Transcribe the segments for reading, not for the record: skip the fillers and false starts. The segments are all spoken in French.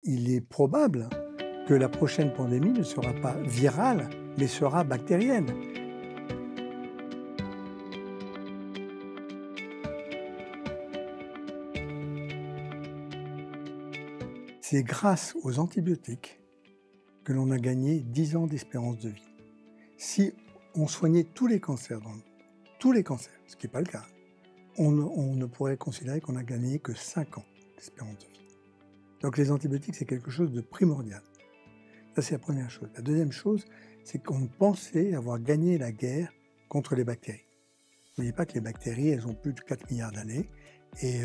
il est probable que la prochaine pandémie ne sera pas virale, mais sera bactérienne. C'est grâce aux antibiotiques que l'on a gagné 10 ans d'espérance de vie. Si on soignait tous les cancers dans le monde, tous les cancers, ce qui n'est pas le cas, on ne pourrait considérer qu'on a gagné que 5 ans d'espérance de vie. Donc les antibiotiques, c'est quelque chose de primordial. Ça, c'est la première chose. La deuxième chose, c'est qu'on pensait avoir gagné la guerre contre les bactéries. N'oubliez pas que les bactéries, elles ont plus de 4 milliards d'années. Et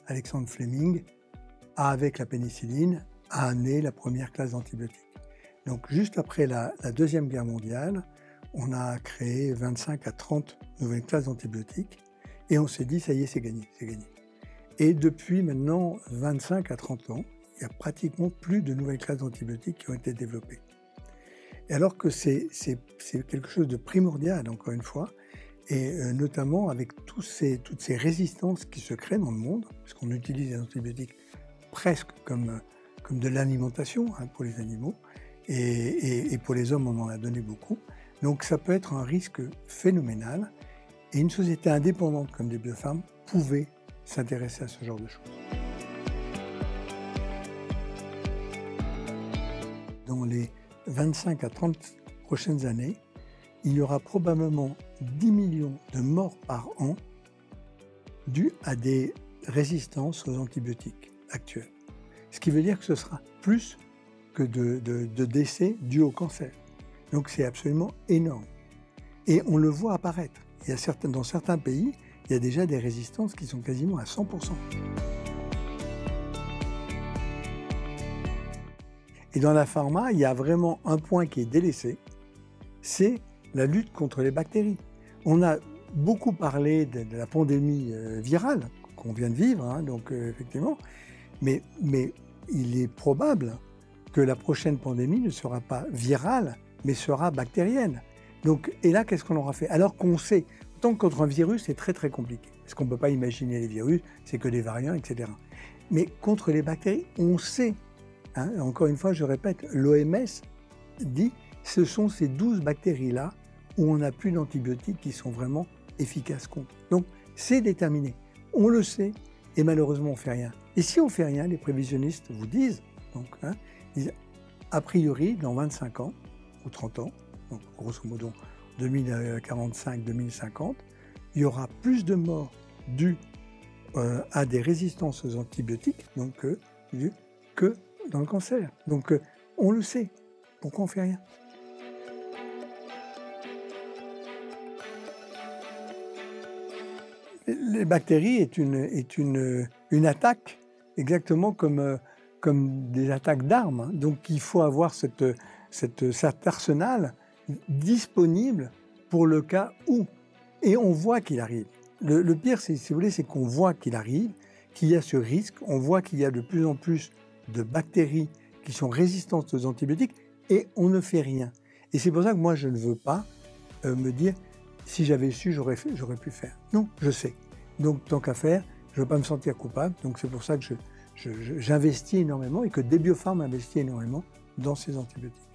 Alexandre Fleming, avec la pénicilline, a amené la première classe d'antibiotiques. Donc juste après la Deuxième Guerre mondiale, on a créé 25 à 30 nouvelles classes d'antibiotiques. Et on s'est dit, ça y est, c'est gagné, c'est gagné. Et depuis maintenant 25 à 30 ans, il n'y a pratiquement plus de nouvelles classes d'antibiotiques qui ont été développées. Et alors que c'est quelque chose de primordial, encore une fois, et notamment avec toutes ces résistances qui se créent dans le monde, parce qu'on utilise les antibiotiques presque comme de l'alimentation pour les animaux, et pour les hommes, on en a donné beaucoup. Donc ça peut être un risque phénoménal, et une société indépendante comme des biopharmes pouvait s'intéresser à ce genre de choses. Dans les 25 à 30 prochaines années, il y aura probablement 10 millions de morts par an dues à des résistances aux antibiotiques actuels. Ce qui veut dire que ce sera plus que de décès dus au cancer. Donc c'est absolument énorme. Et on le voit apparaître. Dans certains pays, il y a déjà des résistances qui sont quasiment à 100%. Et dans la pharma, il y a vraiment un point qui est délaissé, c'est la lutte contre les bactéries. On a beaucoup parlé de la pandémie virale qu'on vient de vivre, donc effectivement, mais il est probable que la prochaine pandémie ne sera pas virale, mais sera bactérienne. Donc, et là, qu'est-ce qu'on aura fait? Alors qu'on sait, tant que contre un virus, c'est très très compliqué. Parce qu'on ne peut pas imaginer les virus, c'est que des variants, etc. Mais contre les bactéries, on sait. Encore une fois, je répète, l'OMS dit ce sont ces 12 bactéries-là où on n'a plus d'antibiotiques qui sont vraiment efficaces contre. Donc, c'est déterminé. On le sait et malheureusement, on ne fait rien. Et si on ne fait rien, les prévisionnistes vous disent, disent a priori, dans 25 ans ou 30 ans, donc grosso modo 2045-2050, il y aura plus de morts dues à des résistances aux antibiotiques donc, que dans le cancer. Donc on le sait. Pourquoi on ne fait rien? Les bactéries est une attaque exactement comme des attaques d'armes. Donc il faut avoir cet arsenal disponible pour le cas où. Et on voit qu'il arrive. Le pire, si vous voulez, c'est qu'on voit qu'il arrive, qu'il y a ce risque. On voit qu'il y a de plus en plus de bactéries qui sont résistantes aux antibiotiques et on ne fait rien. Et c'est pour ça que moi, je ne veux pas me dire si j'avais su, j'aurais pu faire. Non, je sais. Donc, tant qu'à faire, je ne veux pas me sentir coupable. Donc, c'est pour ça que j'investis énormément et que des biopharmes investissent énormément dans ces antibiotiques.